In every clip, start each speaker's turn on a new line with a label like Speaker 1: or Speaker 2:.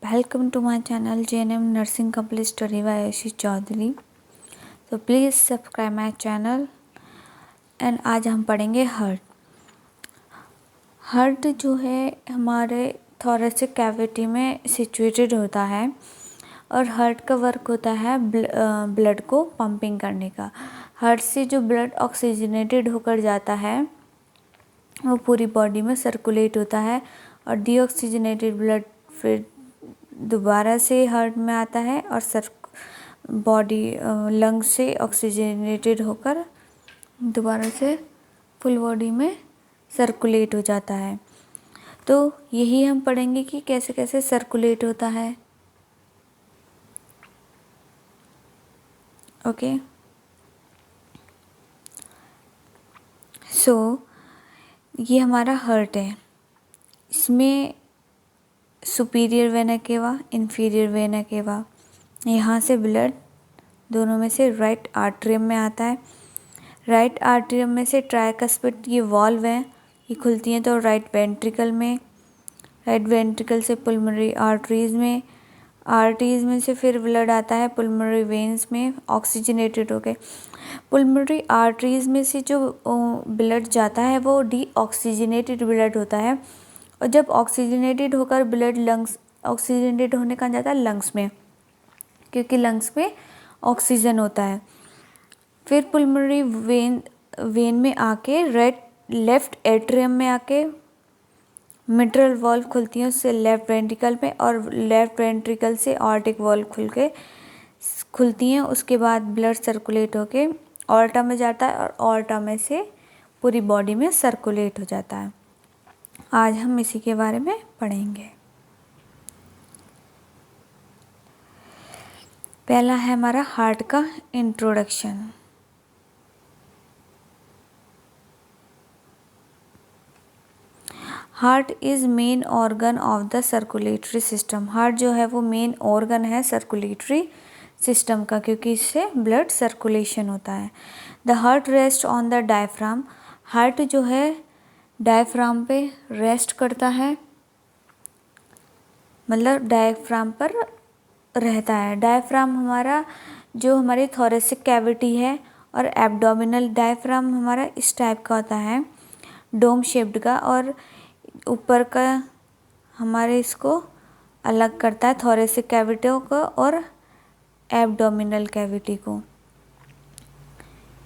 Speaker 1: Welcome to my channel JNM Nursing Complete Study by Ayushi Chaudhary. So please subscribe my channel and आज हम पढ़ेंगे heart. Heart जो है हमारे thoracic cavity में सिचुएटेड होता है और हार्ट का वर्क होता है ब्लड को पंपिंग करने का। हार्ट से जो ब्लड ऑक्सीजनेटेड होकर जाता है वो पूरी बॉडी में सर्कुलेट होता है और डीऑक्सीजनेटेड ब्लड फिर दोबारा से हार्ट में आता है और बॉडी लंग्स से ऑक्सीजनेटेड होकर दोबारा से फुल बॉडी में सर्कुलेट हो जाता है। तो यही हम पढ़ेंगे कि कैसे कैसे सर्कुलेट होता है। ओके, सो ये हमारा हार्ट है। इसमें superior vena cava, inferior vena cava, यहाँ से ब्लड दोनों में से राइट आर्टरियम में आता है। राइट आर्टरियम में से ट्राइकस्पिड ये वॉल्व हैं, ये खुलती हैं तो राइट वेंट्रिकल में, राइट वेंट्रिकल से पुल्मोनरी आर्टरीज में से फिर ब्लड आता है पुल्मोनरी वेन्स में ऑक्सीजनेटेड होके। पुल्मोनरी आर्टरीज में से जो ब्लड जाता है वो डीऑक्सीजनेटेड ब्लड होता है और जब ऑक्सीजनेटेड होकर ब्लड लंग्स ऑक्सीजनेटेड होने कहाँ जाता है लंग्स में, क्योंकि लंग्स में ऑक्सीजन होता है। फिर पुल्मोनरी वेन में आके लेफ्ट एट्रियम में आके मिट्रल वॉल्व खुलती है उससे लेफ्ट वेंट्रिकल में और लेफ्ट वेंट्रिकल से ऑर्टिक वॉल्व खुलती हैं। उसके बाद ब्लड सर्कुलेट होके ऑर्टा में जाता है और ऑर्टा में से पूरी बॉडी में सर्कुलेट हो जाता है। आज हम इसी के बारे में पढ़ेंगे। पहला है हमारा हार्ट का introduction. Heart is main organ of the circulatory system. Heart जो है वो मेन ऑर्गन है सर्कुलेटरी सिस्टम का, क्योंकि इससे ब्लड सर्कुलेशन होता है। The heart rest on the diaphragm. Heart जो है डायफ्राम पे रेस्ट करता है, मतलब डायफ्राम पर रहता है। डायफ्राम हमारा जो हमारी थोरेसिक कैविटी है और एब्डोमिनल डायफ्राम हमारा इस टाइप का होता है, डोम शेप्ड का, और ऊपर का हमारे इसको अलग करता है थोरेसिक कैविटी को और एब्डोमिनल कैविटी को।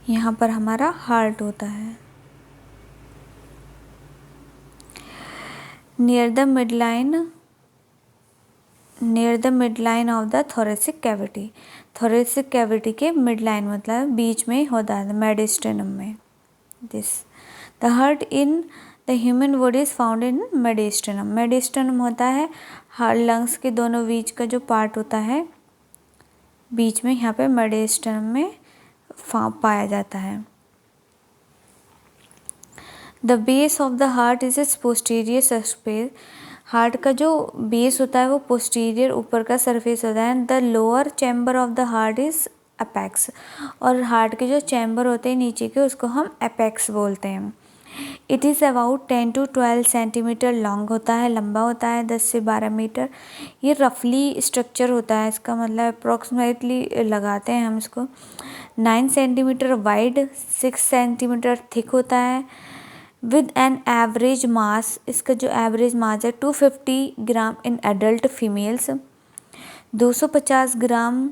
Speaker 1: यहाँ पर हमारा हार्ट होता है। Near the midline of the thoracic cavity. Thoracic cavity के मिडलाइन मतलब बीच में होता है, मेडिस्टेनम में। This the heart in the human body is found in mediastinum. Mediastinum होता है हार्ट लंग्स के दोनों बीच का जो पार्ट होता है बीच में, यहाँ पे मेडिस्टेनम में पाया जाता है। The base of the heart is it's posterior surface. Heart का जो बेस होता है वो पोस्टीरियर ऊपर का सरफेस होता है। The lower chamber of the heart is apex. और हार्ट के जो चैम्बर होते हैं नीचे के उसको हम अपेक्स बोलते हैं। It is about 10 to 12 centimetre long होता है, लंबा होता है 10 से 12 मीटर। ये रफली स्ट्रक्चर होता है, इसका मतलब अप्रॉक्सीमेटली लगाते हैं हम इसको। 9 सेंटीमीटर वाइड, 6 सेंटीमीटर थिक होता है। विद एन एवरेज मास, इसका जो एवरेज मास है 250 gram in adult females, 250 gram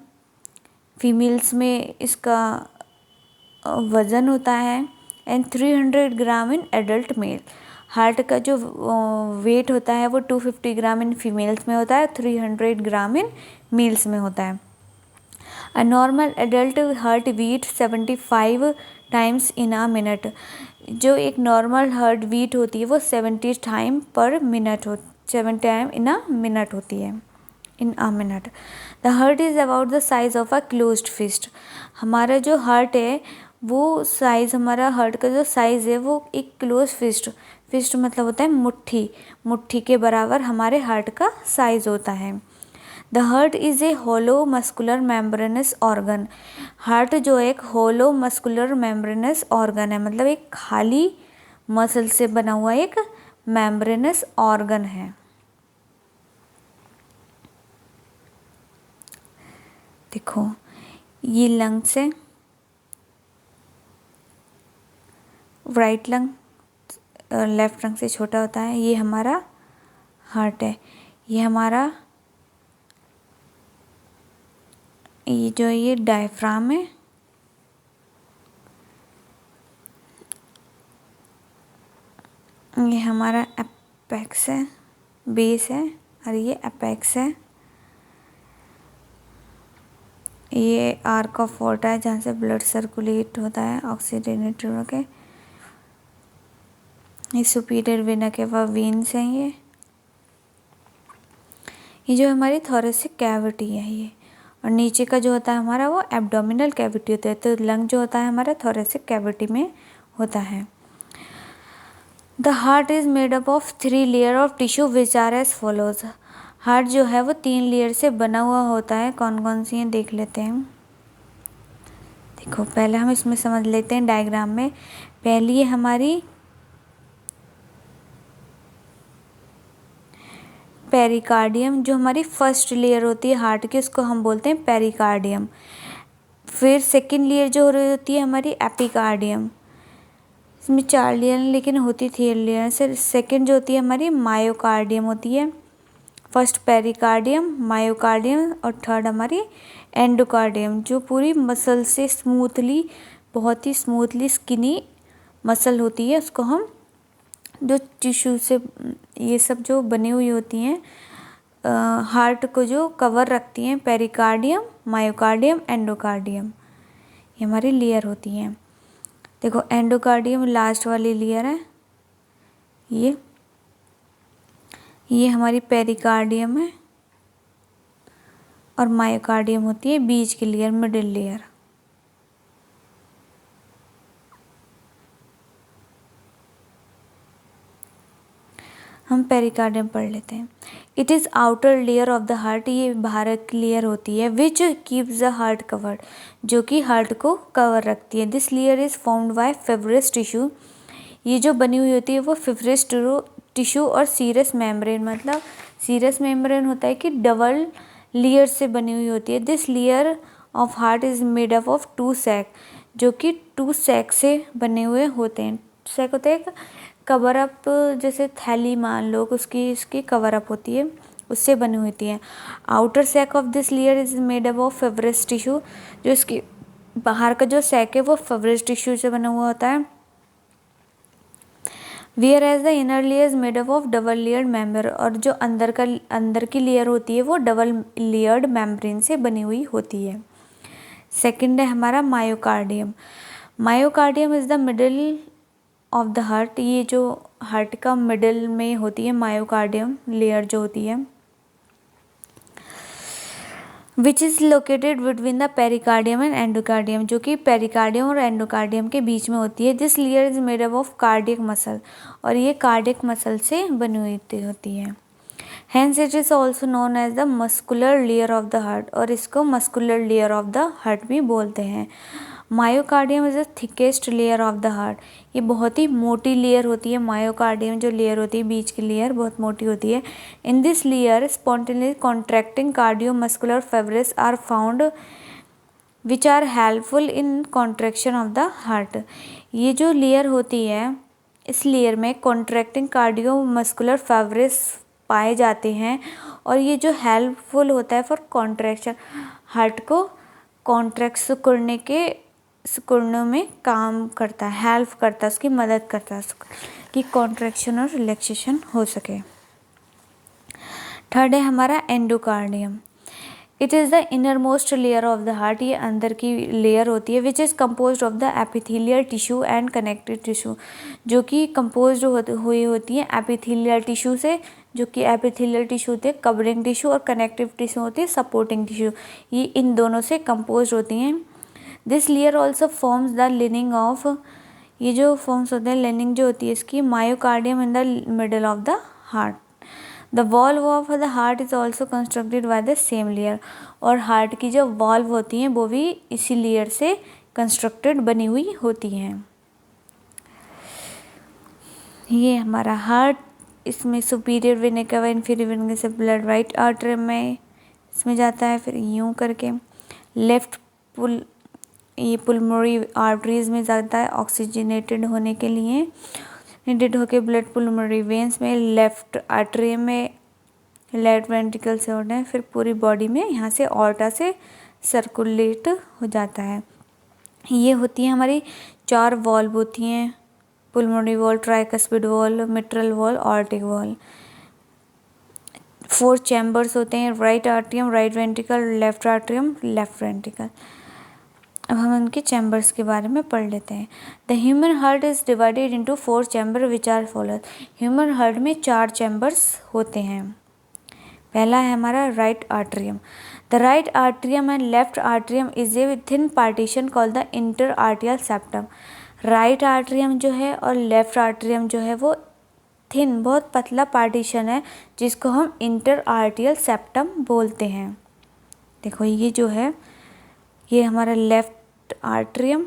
Speaker 1: females में इसका वज़न होता है, and 300 gram in adult male. Heart का जो वेट होता है वो 250 ग्राम इन फीमेल्स में होता है, 300 ग्राम इन मेल्स में होता है। A normal adult heart beat 75 times in a minute. जो एक नॉर्मल हार्ट बीट होती है वो 70 time per minute 70 time in a minute होती है, in a minute. The heart is about the size of a closed fist. हमारा जो heart है वो साइज़, हमारा हार्ट का जो साइज़ है वो एक क्लोज फिस्ट मतलब होता है मुट्ठी के बराबर हमारे हार्ट का साइज़ होता है। The heart is a hollow muscular membranous organ. Heart जो एक होलो मस्कुलर मेम्ब्रेनस ऑर्गन है, मतलब एक खाली मसल से बना हुआ एक मेम्ब्रेनस ऑर्गन है। देखो ये लंग्स है, राइट लंग लेफ्ट लंग से छोटा होता है। ये हमारा हार्ट है, ये हमारा ये जो ये डायफ्राम है, ये हमारा एपेक्स है, बेस है, और ये एपेक्स है। ये आर्क ऑफ वॉटर है जहाँ से ब्लड सर्कुलेट होता है ऑक्सीजनेटेड होके। ये सुपीरियर वेना केवा वेन्स हैं। ये जो हमारी थोरेसिक कैविटी है ये, और नीचे का जो होता है हमारा वो एब्डोमिनल कैविटी होता है। तो लंग जो होता है हमारा थोरेसिक कैविटी में होता है। The heart is made up of 3 layer of tissue which are as follows. Heart जो है वो 3 लेयर से बना हुआ होता है। कौन कौन सी हैं देख लेते हैं। देखो पहले हम इसमें समझ लेते हैं डायग्राम में। पहली है हमारी पेरिकार्डियम, जो हमारी फर्स्ट लेयर होती है हार्ट की, उसको हम बोलते हैं पेरिकार्डियम। फिर सेकंड लेयर जो हो रही होती है हमारी एपिकार्डियम। इसमें 4 लेयर लेकिन होती 3 लेयर से। सेकंड जो होती है हमारी मायोकार्डियम होती है। फर्स्ट पेरिकार्डियम, मायोकार्डियम, और थर्ड हमारी एंडोकार्डियम, जो पूरी मसल से स्मूथली, बहुत ही स्मूथली स्किनी मसल होती है। उसको हम जो टिश्यू से ये सब जो बनी हुई होती हैं हार्ट को जो कवर रखती हैं, पेरिकार्डियम, मायोकार्डियम, एंडोकार्डियम, ये हमारी लेयर होती हैं। देखो एंडोकार्डियम लास्ट वाली लेयर है, ये हमारी पेरिकार्डियम है, और मायोकार्डियम होती है बीच की लेयर, मिडिल लेयर। हम पेरिकार्डियम पढ़ लेते हैं। It is outer layer of the heart, ये बाहर की लेयर होती है। Which keeps the heart covered, जो कि हार्ट को कवर रखती है। This layer is formed by fibrous tissue, ये जो बनी हुई होती है वो फिब्रिस टिश्यू और सीरस मेम्ब्रेन, मतलब सीरस मेम्ब्रेन होता है कि डबल लेयर से बनी हुई होती है। This layer of heart is made up of 2 sac, जो कि 2 सैक से बने हुए होते हैं। सैक होता है कवर अप, जैसे थैली मान लो, उसकी इसकी कवर अप होती है, उससे बनी हुई होती है। Outer sac of this layer is made up of fibrous tissue, जो इसकी बाहर का जो सैक है वो फिब्रिस टिश्यू से बना हुआ होता है। Whereas the inner layer is made up of double layered member, और जो अंदर की लेयर होती है वो डबल लेयर्ड मेम्ब्रेन से बनी हुई होती है। सेकेंड है हमारा myocardium. Myocardium is the middle of the heart, ये जो हार्ट का मिडिल में होती है मायोकार्डियम लेयर जो होती है। Which is located between the pericardium and endocardium, जो कि पेरिकार्डियम और एंडोकार्डियम के बीच में होती है। This layer is made up of cardiac muscle, और ये कार्डियक मसल से बनी हुई होती है। Hence it is also known as the muscular layer of the heart, और इसको muscular layer of the heart भी बोलते हैं। Myocardium is the thickest layer of the heart, ये बहुत ही मोटी लेयर होती है। मायोकार्डियम जो लेयर होती है बीच की लेयर बहुत मोटी होती है। In this layer spontaneous contracting cardiomuscular fibres are found which are helpful in contraction of the heart. ये जो लेयर होती है इस लेयर में कॉन्ट्रैक्टिंग कार्डियोमस्कुलर फाइब्रिस पाए जाते हैं, और ये जो हेल्पफुल होता है फॉर कॉन्ट्रैक्शन, हार्ट को कॉन्ट्रैक्ट करने में काम करता है, हेल्प करता है, उसकी मदद करता है कि कॉन्ट्रैक्शन और रिलैक्सेशन हो सके। थर्ड है हमारा endocardium. It is the inner most layer of the heart, ये अंदर की लेयर होती है। Which is compose of the epithelial tissue and connective tissue, जो कि कम्पोज हुई होती है एपिथेलियल टिश्यू से, जो कि एपिथेलियल टिश्यू होती है कवरिंग टिश्यू, और कनेक्टिव टिश्यू होती है सपोर्टिंग टिश्यू, ये इन दोनों से कम्पोज होती हैं। This layer also forms the leaning of, ये जो फॉर्म्स होते हैं लिनिंग जो होती है इसकी, myocardium in the middle of the heart. The valve of the heart is also constructed by the same layer, और हार्ट की जो वॉल्व होती हैं वो भी इसी लेयर से कंस्ट्रक्टेड बनी हुई होती हैं। ये हमारा हार्ट, इसमें superior vena cava, inferior vena से ब्लड राइट आर्टरी में इसमें जाता है, फिर यूं करके लेफ्ट ये पुलमोनरी आर्टरीज में ज़्यादा है ऑक्सीजनेटेड होने के लिए, नीडेड होके ब्लड पुलमोनरी वेन्स में, लेफ्ट आर्टरी में, लेफ्ट वेंट्रिकल से होता है, फिर पूरी बॉडी में यहाँ से ऑर्टा से सर्कुलेट हो जाता है। ये होती है हमारी 4 वॉल्व होती हैं, pulmonary wall, tricuspid wall, mitral valve, aortic wall. 4 chambers होते हैं, right atrium, right ventricle, left atrium, left ventricle. अब हम उनके चैम्बर्स के बारे में पढ़ लेते हैं। The human heart is divided into 4 chamber which are followed. Human heart में 4 चैम्बर्स होते हैं। पहला है हमारा right atrium. The right atrium and left atrium is a thin partition called the inter atrial septum. Right atrium जो है और left atrium जो है वो थिन, बहुत पतला पार्टीशन है जिसको हम इंटर आर्टियल सेप्टम बोलते हैं। देखो ये जो है ये हमारा लेफ्ट आर्ट्रियम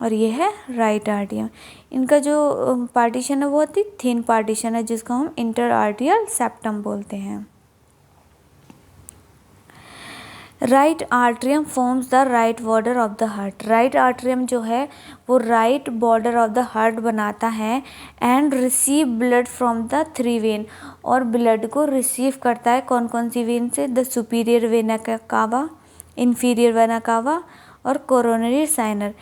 Speaker 1: और ये है राइट आर्ट्रियम। इनका जो पार्टीशन है बहुत ही थिन पार्टीशन है जिसको हम इंटर आर्टियल सेप्टम बोलते हैं। Right atrium forms the right border of the heart. Right atrium जो है वो right border of the heart बनाता है and receive blood from the 3 when, और ब्लड को रिसीव करता है कौन कौन सी वेन से? The superior vena cava, inferior vena cava और कोरोनरी साइनर।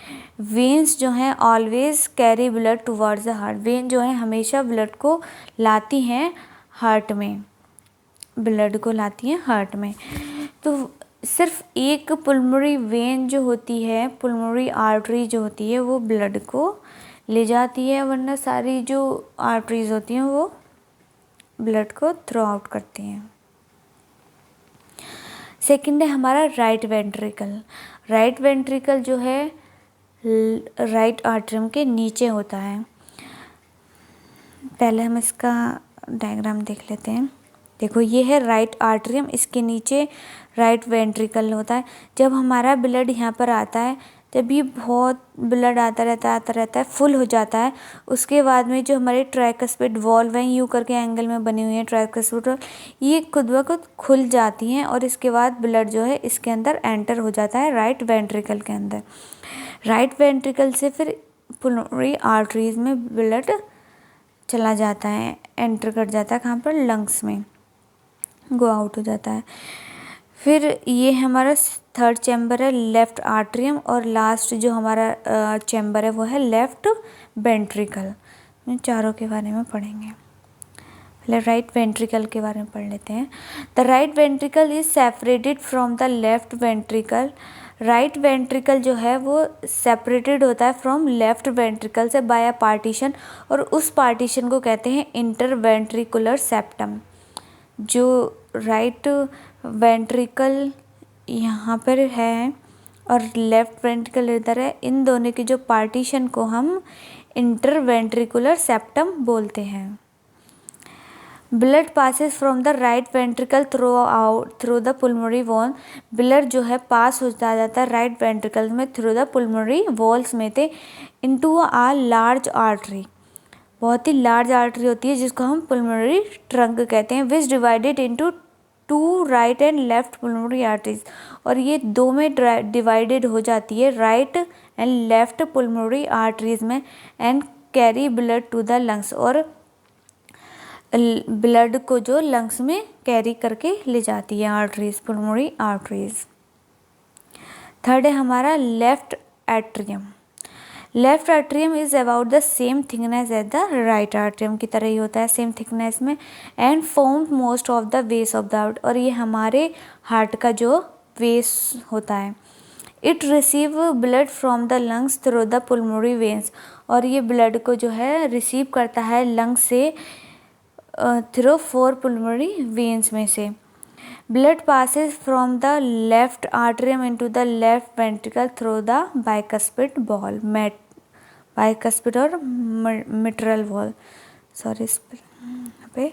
Speaker 1: वेन्स जो हैं always carry blood towards the heart. When जो है हमेशा ब्लड को लाती हैं हार्ट में, ब्लड को लाती हैं हार्ट में। तो सिर्फ एक पुलमोनरी वेन जो होती है, पुलमोनरी आर्टरी जो होती है वो ब्लड को ले जाती है, वरना सारी जो आर्टरीज होती हैं वो ब्लड को थ्रो आउट करती हैं। सेकंड है हमारा राइट वेंट्रिकल। राइट वेंट्रिकल जो है राइट आर्ट्रियम के नीचे होता है। पहले हम इसका डायग्राम देख लेते हैं। देखो ये है राइट आर्ट्रियम, इसके नीचे राइट वेंट्रिकल होता है। जब हमारा ब्लड यहाँ पर आता है जब भी बहुत ब्लड आता रहता है, फुल हो जाता है, उसके बाद में जो हमारे ट्राइकस्पिड वॉल्व हैं यू करके एंगल में बनी हुई है ट्राइकस्पिड वॉल्व, ये खुद ब खुद खुल जाती हैं और इसके बाद ब्लड जो है इसके अंदर एंटर हो जाता है राइट वेंट्रिकल के अंदर। राइट वेंट्रिकल से फिर पुलमोनरी आर्टरीज में ब्लड चला जाता है, एंटर कर जाता है कहाँ पर? लंग्स में गो आउट हो जाता है। फिर ये हमारा 3rd चैम्बर है लेफ्ट आर्ट्रियम, और लास्ट जो हमारा चैम्बर है वो है लेफ्ट वेंट्रिकल। चारों के बारे में पढ़ेंगे। पहले राइट वेंट्रिकल के बारे में पढ़ लेते हैं। The right ventricle is separated from the left ventricle. Right ventricle जो है वो सेपरेटेड होता है फ्रॉम लेफ्ट वेंट्रिकल से बाय अ पार्टीशन, और उस पार्टीशन को कहते हैं इंटर वेंट्रिकुलर सेप्टम। जो राइट वेंट्रिकल यहाँ पर है और लेफ्ट वेंट्रिकल इधर है, इन दोनों की जो पार्टीशन को हम इंटर वेंट्रिकुलर सेप्टम बोलते हैं। Blood passes from the right ventricle through the pulmonary wall. Blood जो है पास हो जाता है राइट वेंट्रिकल में थ्रू द पुलमोनरी वॉल्स में थे इनटू अ लार्ज आर्टरी। बहुत ही लार्ज आर्टरी होती है जिसको हम पुलमोनरी ट्रंक कहते हैं, which divided into 2 right and left pulmonary arteries. और ये 2 में डिवाइडेड हो जाती है right and left pulmonary arteries में, and carry blood to the lungs, और ब्लड को जो लंग्स में कैरी करके ले जाती है आर्टरीज, पुलमोनरी आर्टरीज। 3rd है हमारा left atrium. Left atrium is about the same thickness as the right atrium की तरह ही होता है, सेम थिकनेस में, and form most of the base of the heart. और ये हमारे हार्ट का जो वेस होता है। It receive blood from the lungs through the pulmonary veins. और ये ब्लड को जो है रिसीव करता है लंग्स से थ्रू 4 पुलमोनरी वेन्स में से। Blood passes from the left atrium into the left ventricle through the bicuspid wall, bicuspid और mitral wall, सॉरी यहाँ पे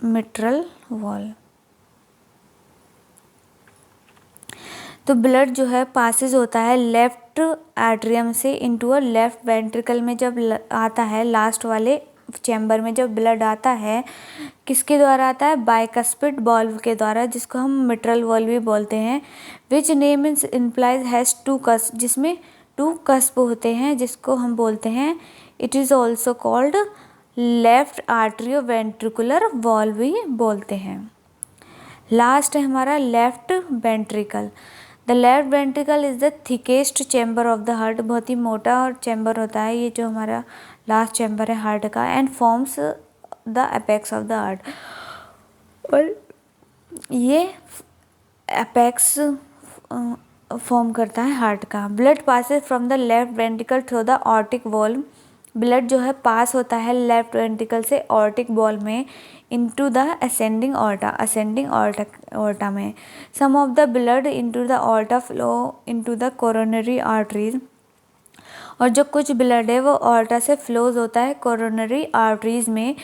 Speaker 1: mitral wall। तो ब्लड जो है पासिस होता है लेफ्ट एट्रियम से इनटू अ लेफ्ट वेंट्रिकल में। जब आता है लास्ट वाले चैम्बर में जब ब्लड आता है किसके द्वारा आता है? बाइकस्पिड वॉल्व के द्वारा, जिसको हम मिट्रल वॉल्व भी बोलते हैं। Which name is implies has two cusp, जिसमें 2 कस्प होते हैं, जिसको हम बोलते हैं it is also called left atrio ventricular valve भी बोलते हैं। लास्ट है हमारा left ventricle. The left ventricle is the thickest chamber of the heart, बहुत ही मोटा और चैम्बर होता है ये जो हमारा लास्ट चैम्बर है हार्ट का, and forms the apex of the heart, और ये अपेक्स फॉर्म करता है हार्ट का। Blood passes from the left ventricle through the aortic valve, blood जो है पास होता है लेफ्ट वेंट्रिकल से ऑर्टिक वॉल्व में इनटू द असेंडिंग ऑर्टा में। Some of the blood into the aorta flow into the coronary arteries, और जो कुछ ब्लड है वो ऑर्टा से फ्लोज होता है कोरोनरी आर्टरीज में।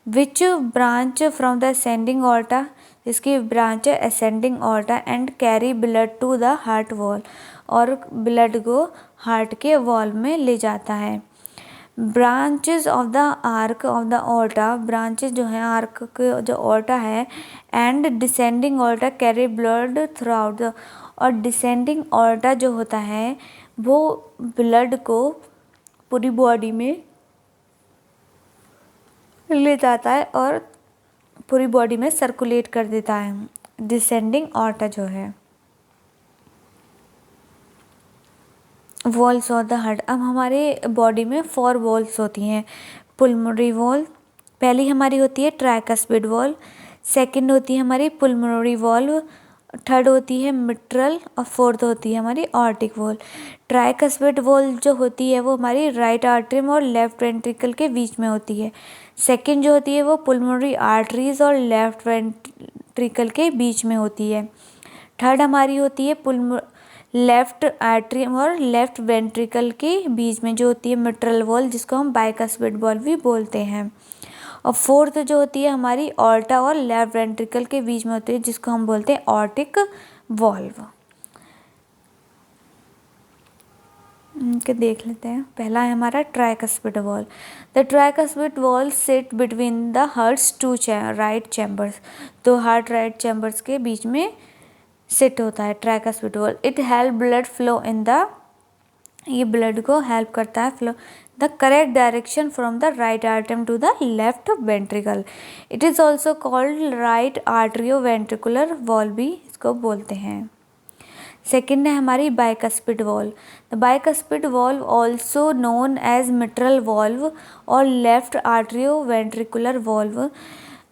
Speaker 1: Which branch from the ascending aorta, इसकी ब्रांच है ascending aorta, and carry blood to the heart wall, और ब्लड को हार्ट के वॉल में ले जाता है। Branches of the arch of the aorta, branches जो हैं आर्क के जो ऑर्टा है, and descending aorta carry blood throughout the, और डिसेंडिंग ऑर्टा जो होता है वो ब्लड को पूरी बॉडी में ले जाता है और पूरी बॉडी में सर्कुलेट कर देता है, डिसेंडिंग ऑर्टा जो है। वॉल्स ऑफ द हार्ट, अब हमारे बॉडी में 4 वॉल्स होती हैं। पुल्मोनरी वॉल पहली हमारी होती है ट्राइकस्पिड वॉल, सेकंड होती है हमारी पुल्मोनरी वॉल्व, थर्ड होती है मिट्रल, और फोर्थ होती है हमारी ऑर्टिक वॉल। ट्राइकस्पिड वॉल जो होती है वो हमारी राइट आर्टरी और लेफ्ट वेंट्रिकल के बीच में होती है। सेकंड जो होती है वो पुल्मोनरी आर्टरीज और लेफ्ट वेंट्रिकल के बीच में होती है। थर्ड हमारी होती है लेफ्ट आर्टरी और लेफ्ट वेंट्रिकल के बीच में जो होती है मिट्रल वॉल, जिसको हम बाइकस्पिड वॉल भी बोलते हैं। और फोर्थ जो होती है हमारी ऑर्टा और लेफ्ट वेंट्रिकल के बीच में होती है, जिसको हम बोलते हैं ऑर्टिक वॉल्व। के देख लेते हैं। पहला है हमारा tricuspid valve. The tricuspid valve sit between the heart's 2 right chambers, तो हार्ट राइट चैम्बर्स के बीच में सिट होता है tricuspid valve. It help blood flow in the, ये ब्लड को हेल्प करता है flow the correct direction from the right artery to the left ventricle. It is also called right atrio ventricular valve भी इसको बोलते हैं। सेकेंड है हमारी bicuspid valve. The bicuspid valve also known as mitral valve और left atrio ventricular valve.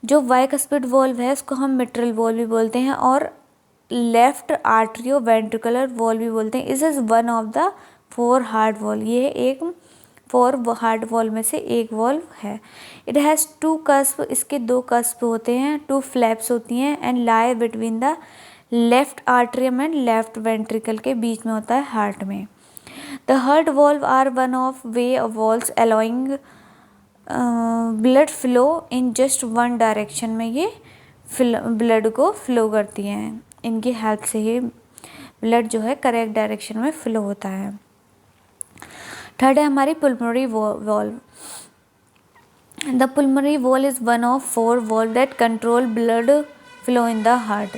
Speaker 1: जो bicuspid valve है उसको हम मिट्रल वॉल्व भी बोलते हैं और लेफ्ट आर्ट्रियो वेंट्रिकुलर वॉल्व भी बोलते हैं। इस is one of the 4 heart valve, ये एक 4 हार्ट वॉल्व में से एक वॉल्व है। इट हैज़ 2 कस्प, इसके 2 कस्प होते हैं, 2 फ्लैप्स होती हैं, and lie between the left atrium and left ventricle के बीच में होता है हार्ट में। The heart valve are one of way valves allowing blood flow in just one direction में, ये ब्लड को फ्लो करती हैं, इनकी हेल्प से ही ब्लड जो है करेक्ट डायरेक्शन में फ्लो होता है। थर्ड है हमारी pulmonary valve. The pulmonary valve is one of 4 valve that control blood flow in the heart.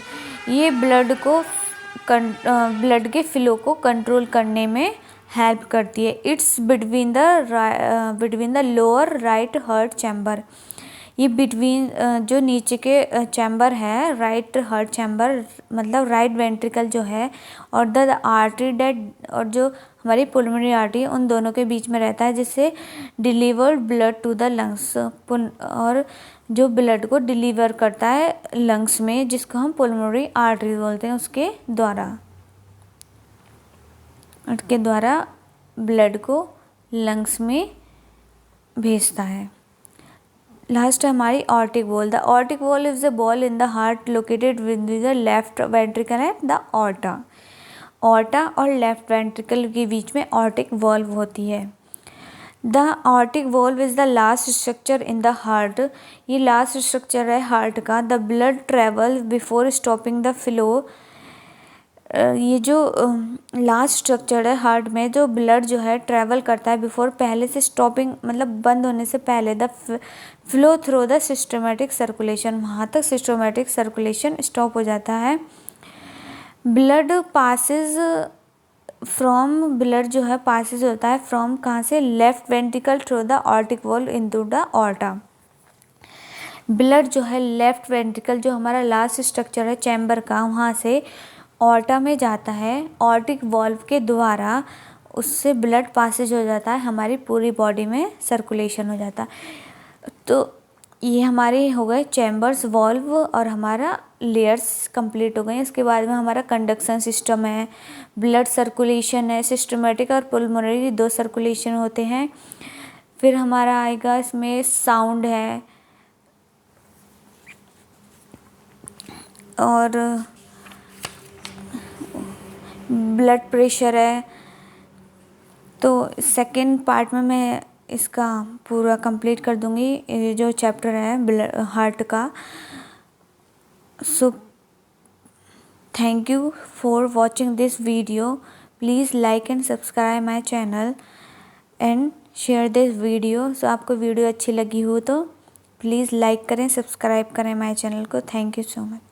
Speaker 1: ये ब्लड के फ्लो को कंट्रोल करने में हेल्प करती है। It's between the lower right heart chamber, ये बिटवीन जो नीचे के चैम्बर है राइट हार्ट चैम्बर मतलब राइट वेंट्रिकल जो है और द आर्टरी डेट और जो हमारी पुल्मोनरी आर्टरी उन दोनों के बीच में रहता है, जिससे delivered blood to the lungs, और जो ब्लड को डिलीवर करता है लंग्स में, जिसको हम पुल्मोनरी आर्टरी बोलते हैं, उसके द्वारा ब्लड को लंग्स में भेजता है। लास्ट है हमारी aortic wall. The aortic wall is the wall in the heart located with the left ventricle and the aorta. Aorta और लेफ्ट वेंट्रिकल के बीच में ऑर्टिक वॉल्व होती है। The aortic valve is the last structure in the heart, ये last structure है heart का। The blood travel before stopping the flow ये जो लास्ट स्ट्रक्चर है हार्ट में, जो ब्लड जो है ट्रैवल करता है बिफोर, पहले से स्टॉपिंग मतलब बंद होने से पहले, the flow through the systematic circulation, वहाँ तक सिस्टमेटिक सर्कुलेशन स्टॉप हो जाता है। ब्लड पासिस फ्रॉम, ब्लड जो है पासिस होता है फ्रॉम कहाँ से, left ventricle through the aortic valve into the aorta. Blood जो है लेफ्ट वेंट्रिकल, जो हमारा लास्ट स्ट्रक्चर है चैम्बर का, वहाँ से ऑर्टा में जाता है, ऑर्टिक वॉल्व के द्वारा उससे ब्लड पासेज हो जाता है, हमारी पूरी बॉडी में सर्कुलेशन हो जाता है। तो ये हमारे हो गए चैम्बर्स, वॉल्व और हमारा लेयर्स कंप्लीट हो गए। इसके बाद में हमारा कंडक्शन सिस्टम है, ब्लड सर्कुलेशन है, सिस्टमेटिक और पुल्मोनरी 2 सर्कुलेशन होते हैं। फिर हमारा आएगा इसमें साउंड है और ब्लड प्रेशर है। तो सेकंड पार्ट में मैं इसका पूरा कंप्लीट कर दूंगी, ये जो चैप्टर है हार्ट का। So thank you for watching this video. Please like and subscribe my channel and share this video. So आपको वीडियो अच्छी लगी हो तो प्लीज़ लाइक करें, सब्सक्राइब करें माय चैनल को। Thank you so much.